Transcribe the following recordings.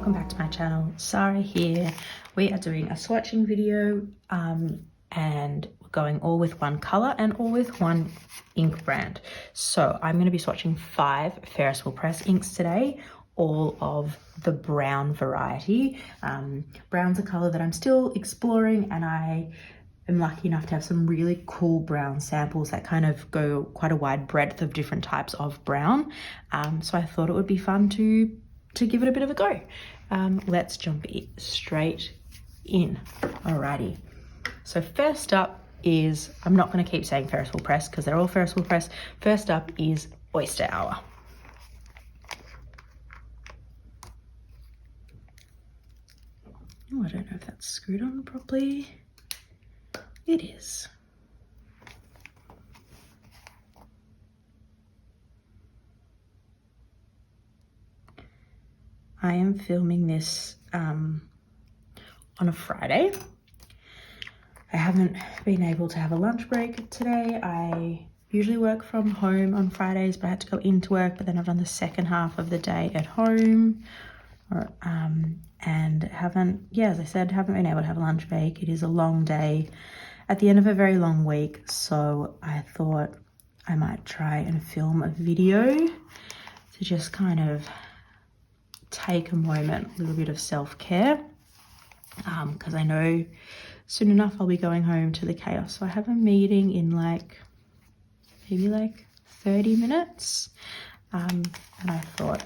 welcome back to my channel. Sarah here. We are doing a swatching video and we're going all with one color and all with one ink brand. So I'm going to be swatching 5 Ferris wheel press inks today, all of the brown variety. Brown's a color that I'm still exploring, and I am lucky enough to have some really cool brown samples that kind of go quite a wide breadth of different types of brown. So I thought it would be fun to give it a bit of a go. Let's jump straight in. Alrighty. So first up is, I'm not going to keep saying Ferris wheel press because they're all Ferris wheel press. First up is Oyster Hour. Oh, I don't know if that's screwed on properly. It is. I am filming this on a Friday. I haven't been able to have a lunch break today. I usually work from home on Fridays, but I had to go into work, but then I've done the second half of the day at home. And haven't, as I said, haven't been able to have a lunch break. It is a long day at the end of a very long week, so I thought I might try and film a video to just kind of take a moment, a little bit of self-care, because I know soon enough I'll be going home to the chaos. So I have a meeting in maybe 30 minutes, and I thought,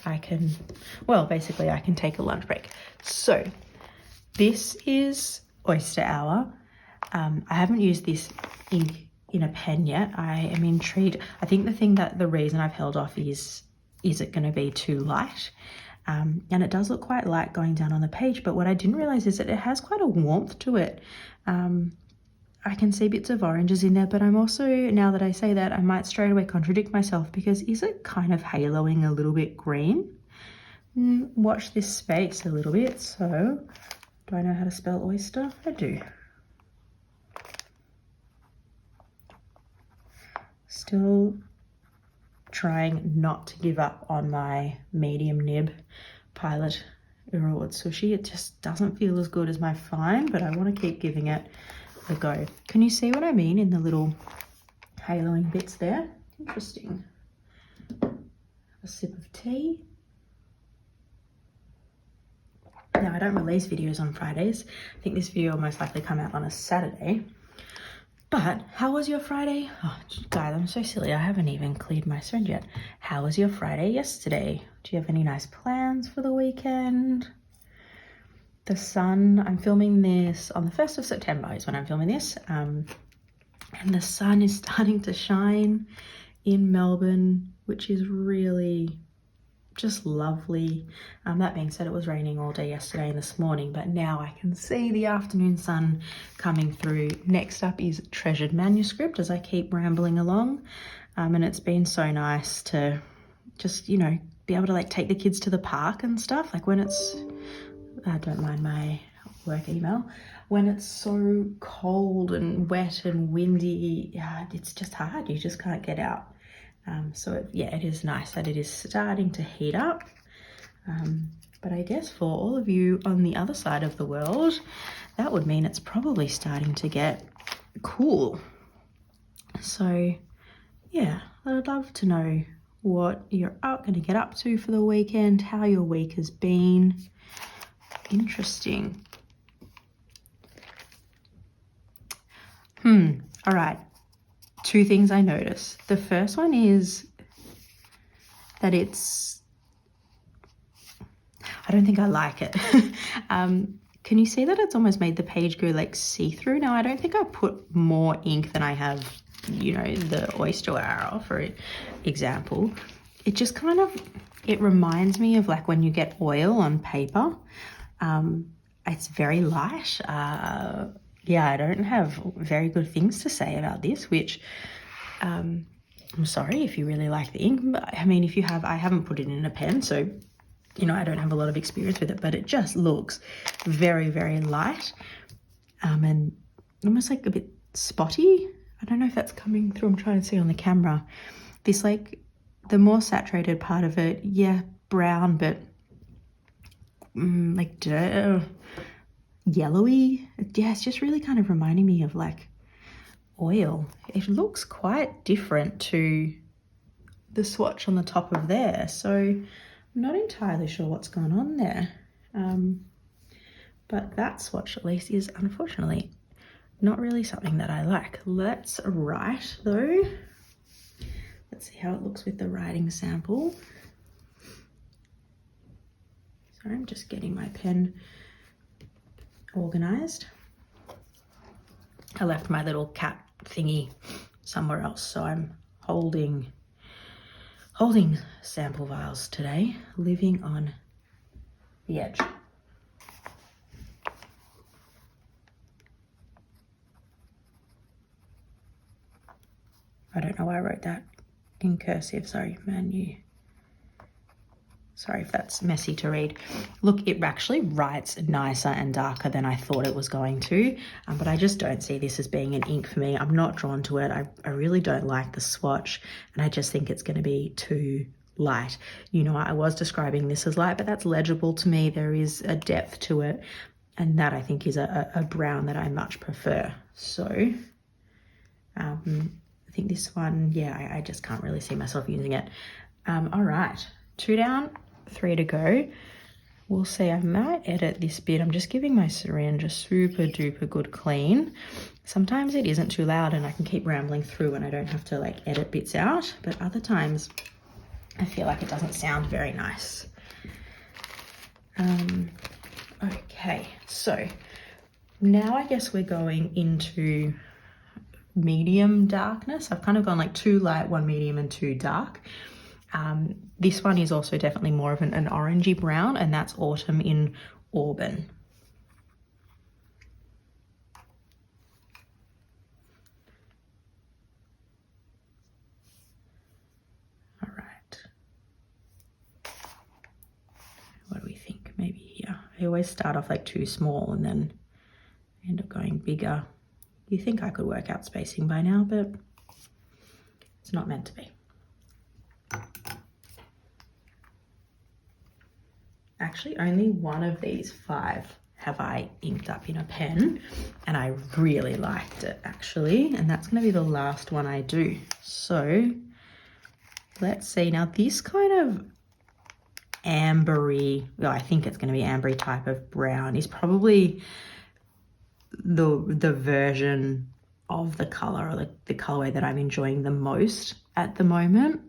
I can take a lunch break. So this is Oyster Hour. I haven't used this ink in a pen yet. I am intrigued. I think the reason I've held off is it going to be too light? And it does look quite light going down on the page, but what I didn't realize is that it has quite a warmth to it. I can see bits of oranges in there, but I'm also, now that I say that, I might straight away contradict myself, because is it kind of haloing a little bit green? Watch this space a little bit. So, do I know how to spell oyster? I do. Still trying not to give up on my medium nib Pilot Uralwood sushi. It just doesn't feel as good as my fine, but I want to keep giving it a go. Can you see what I mean in the little haloing bits there? Interesting. A sip of tea. Now, I don't release videos on Fridays. I think this video will most likely come out on a Saturday. But how was your Friday? Oh, guys, I'm so silly. I haven't even cleared my syringe yet. How was your Friday yesterday? Do you have any nice plans for the weekend? The sun, I'm filming this on the 1st of September is when I'm filming this. And the sun is starting to shine in Melbourne, which is really just lovely. That being said, it was raining all day yesterday and this morning, but now I can see the afternoon sun coming through. Next up is Treasured Manuscript, as I keep rambling along. And it's been so nice to just, be able to take the kids to the park and stuff. When it's, don't mind my work email, when it's so cold and wet and windy, it's just hard. You just can't get out. So it is nice that it is starting to heat up. But I guess for all of you on the other side of the world, that would mean it's probably starting to get cool. So I'd love to know what you're going to get up to for the weekend, how your week has been. Interesting. All right. 2 things I noticed. The first one is that I don't think I like it. Can you see that it's almost made the page go see-through? Now, I don't think I put more ink than I have, the Oyster Hour, for example. It just it reminds me of when you get oil on paper. It's very light. I don't have very good things to say about this, which I'm sorry if you really like the ink, but if you have, I haven't put it in a pen, so I don't have a lot of experience with it, but it just looks very, very light, and almost a bit spotty. I don't know if that's coming through. I'm trying to see on the camera. This the more saturated part of it, brown, but like yellowy. Yeah, it's just really kind of reminding me of like oil. It looks quite different to the swatch on the top of there, so I'm not entirely sure what's going on there. But that swatch at least is unfortunately not really something that I like. Let's write though. Let's see how it looks with the writing sample. Sorry, I'm just getting my pen organized. I left my little cap thingy somewhere else, so I'm holding sample vials today, living on the edge. I don't know why I wrote that in cursive, sorry, sorry if that's messy to read. Look, it actually writes nicer and darker than I thought it was going to, but I just don't see this as being an ink for me. I'm not drawn to it. I really don't like the swatch, and I just think it's going to be too light. You know, I was describing this as light, but that's legible to me. There is a depth to it, and that I think is a brown that I much prefer. So I think this one, yeah, I just can't really see myself using it. All right, 2 down, 3 to go. We'll see, I might edit this bit. I'm just giving my syringe a super duper good clean. Sometimes it isn't too loud and I can keep rambling through and I don't have to like edit bits out, but other times I feel like it doesn't sound very nice. Okay, so now I guess we're going into medium darkness. I've kind of gone like 2 light, 1 medium and 2 dark. This one is also definitely more of an orangey brown, and that's Autumn in Auburn. All right. What do we think? Maybe here. I always start off like too small and then end up going bigger. You think I could work out spacing by now, but it's not meant to be. Actually, only one of these 5 have I inked up in a pen, and I really liked it actually, and that's going to be the last one I do. So let's see. Now this kind of ambery, well, I think it's going to be ambery type of brown is probably the version of the color, or the colorway that I'm enjoying the most at the moment.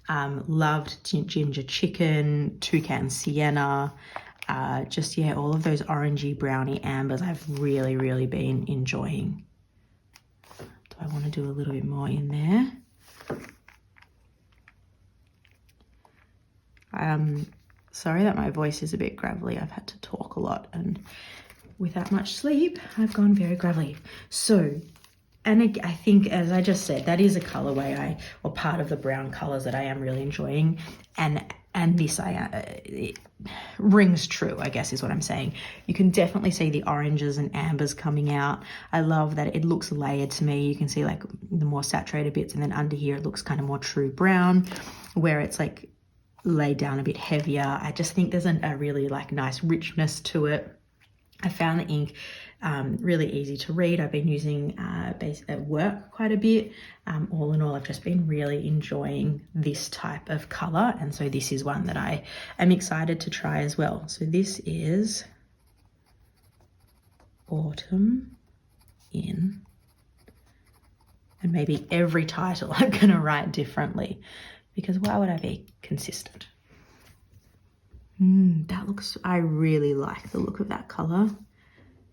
Loved ginger chicken, toucan sienna, just yeah, all of those orangey browny ambers I've really been enjoying. Do I want to do a little bit more in there? Sorry that my voice is a bit gravelly. I've had to talk a lot, and with that much sleep, I've gone very gravelly. So, and I think, as I just said, that is a colorway or part of the brown colors that I am really enjoying, and this it rings true, I guess is what I'm saying. You can definitely see the oranges and ambers coming out. I love that it looks layered to me. You can see like the more saturated bits, and then under here it looks kind of more true brown, where it's like laid down a bit heavier. I just think there's a really like nice richness to it. I found the ink really easy to read. I've been using at work quite a bit. All in all, I've just been really enjoying this type of color, and so this is one that I am excited to try as well. So this is Autumn in, and maybe every title I'm going to write differently, because why would I be consistent? That looks, I really like the look of that color.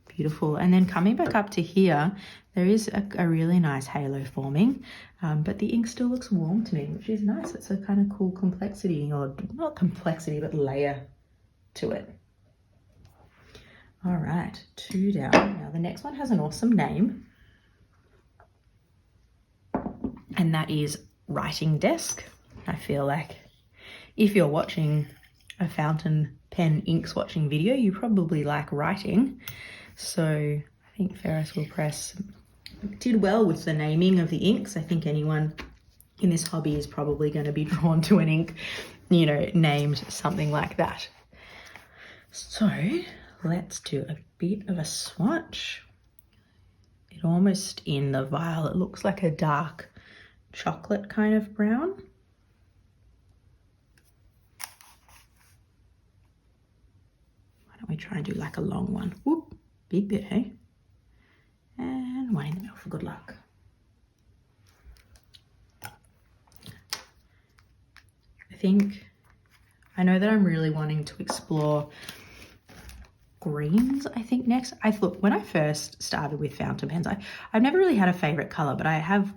Beautiful. And then coming back up to here, there is a really nice halo forming, but the ink still looks warm to me, which is nice. It's a kind of cool complexity, or not complexity, but layer to it. All right, 2 down. Now the next one has an awesome name, and that is Writing Desk. I feel like if you're watching a fountain pen ink swatching video, you probably like writing. So I think ferriswheelpress did well with the naming of the inks. I think anyone in this hobby is probably going to be drawn to an ink, you know, named something like that. So let's do a bit of a swatch. It almost in the vial, it looks like a dark chocolate kind of brown. Why don't we try and do like a long one? Whoop, big bit, hey? And one in the middle for good luck. I know that I'm really wanting to explore greens, I think, next. I thought when I first started with fountain pens, I've never really had a favorite color, but I have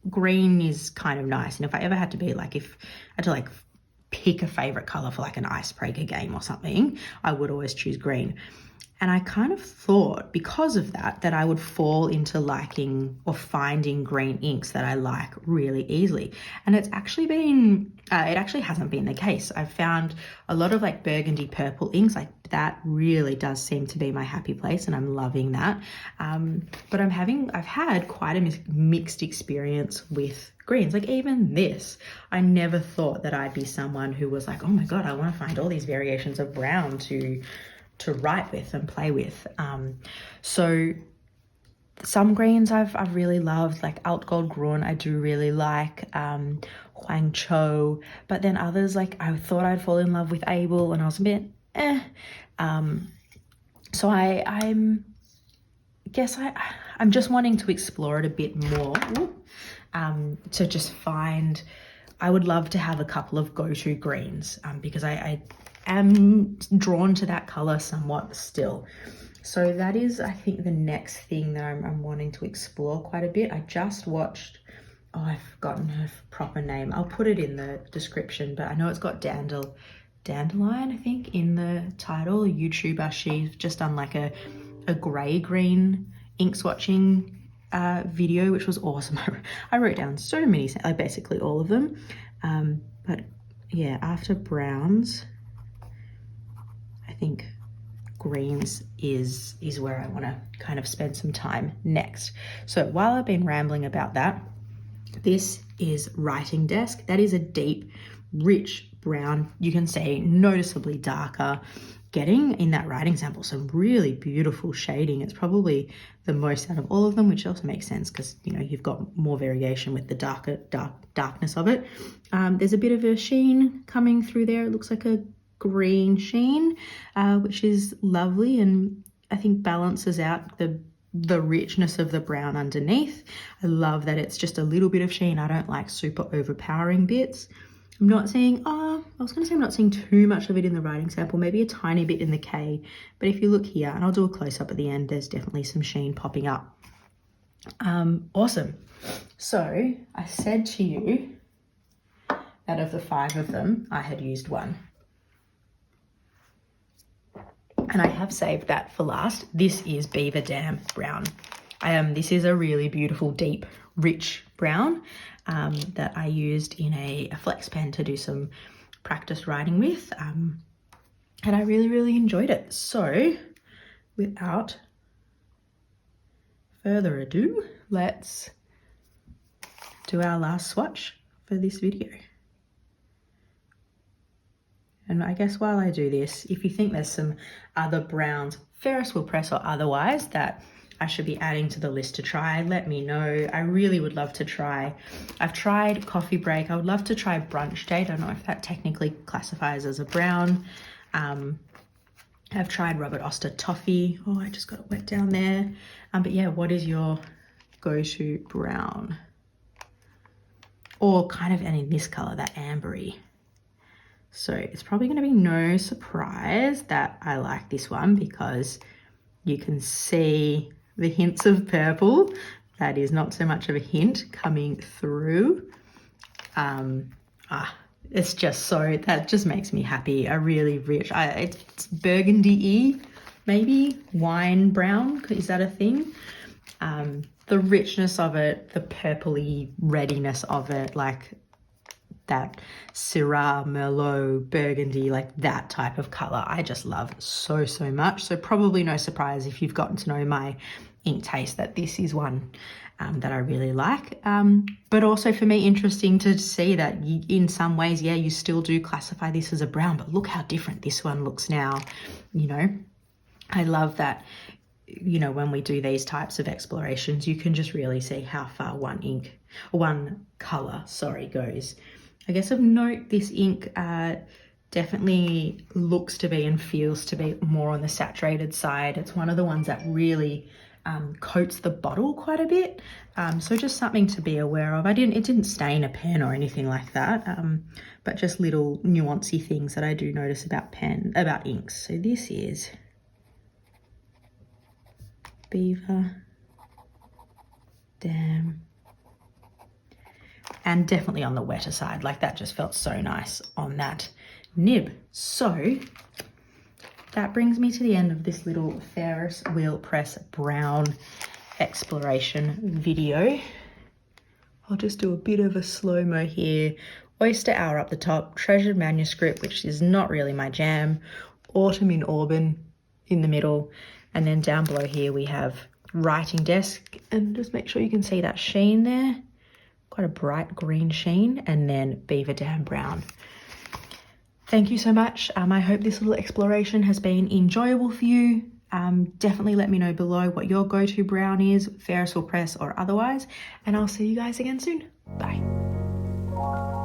green is kind of nice. And if I ever had to be like, if I had to like pick a favorite color for like an icebreaker game or something, I would always choose green. And I kind of thought because of that I would fall into liking or finding green inks that I like really easily. And it's actually been, it actually hasn't been the case. I've found a lot of like burgundy purple inks, like that really does seem to be my happy place, and I'm loving that. But I've had quite a mixed experience with greens. Like even this, I never thought that I'd be someone who was like, oh my God, I want to find all these variations of brown to write with and play with. So some greens I've really loved, like Alt Gold Grun I do really like, Huang Cho, but then others, like I thought I'd fall in love with Able and I was a bit so I'm just wanting to explore it a bit more, to just find, I would love to have a couple of go-to greens, because I am drawn to that color somewhat still. So that is, I think, the next thing that I'm wanting to explore quite a bit. I just watched, oh, I've forgotten her proper name. I'll put it in the description, but I know it's got Dandelion, I think, in the title. A YouTuber, she's just done like a grey-green ink swatching video, which was awesome. I wrote down so many, like basically all of them. But yeah, after browns, I think greens is where I want to kind of spend some time next. So while I've been rambling about that, this is Writing Desk. That is a deep, rich brown. You can say noticeably darker, getting in that writing sample some really beautiful shading. It's probably the most out of all of them, which also makes sense because, you know, you've got more variation with the darkness of it. There's a bit of a sheen coming through there. It looks like a green sheen, which is lovely, and I think balances out the richness of the brown underneath. I love that it's just a little bit of sheen. I don't like super overpowering bits. I'm not seeing, I was going to say I'm not seeing too much of it in the writing sample, maybe a tiny bit in the K, but if you look here, and I'll do a close-up at the end, there's definitely some sheen popping up. Awesome. So I said to you that of the 5 of them, I had used one. And I have saved that for last. This is Beaver Dam Brown. This is a really beautiful, deep, rich brown that I used in a flex pen to do some practice writing with. And I really, really enjoyed it. So without further ado, let's do our last swatch for this video. And I guess while I do this, if you think there's some other browns, Ferris wheel press or otherwise, that I should be adding to the list to try, let me know. I really would love to try. I've tried Coffee Break. I would love to try Brunch Date. I don't know if that technically classifies as a brown. I've tried Robert Oster Toffee. Oh, I just got it wet down there. But yeah, what is your go-to brown? Or kind of, and in this color, that ambery. So it's probably going to be no surprise that I like this one because you can see the hints of purple. That is not so much of a hint coming through. It's just so, that just makes me happy. A really rich, it's burgundy-y, maybe wine brown. Is that a thing? The richness of it, the purpley readiness of it, like that Syrah, Merlot, burgundy, like that type of color. I just love so, so much. So probably no surprise if you've gotten to know my ink taste that this is one that I really like. But also for me, interesting to see that in some ways, yeah, you still do classify this as a brown, but look how different this one looks now, you know. I love that, you know, when we do these types of explorations, you can just really see how far one color goes. I guess of note, this ink definitely looks to be and feels to be more on the saturated side. It's one of the ones that really coats the bottle quite a bit. So just something to be aware of. It didn't stain a pen or anything like that, but just little nuancy things that I do notice about inks. So this is Beaver, Dam, and definitely on the wetter side. Like that just felt so nice on that nib. So that brings me to the end of this little Ferris wheel press brown exploration video. I'll just do a bit of a slow-mo here. Oyster Hour up the top, Treasured Manuscript, which is not really my jam, Autumn in Auburn in the middle, and then down below here we have Writing Desk, and just make sure you can see that sheen there, quite a bright green sheen, and then Beaver Dam Brown. Thank you so much. I hope this little exploration has been enjoyable for you. Definitely let me know below what your go-to brown is, Ferris wheel press or otherwise, and I'll see you guys again soon. Bye.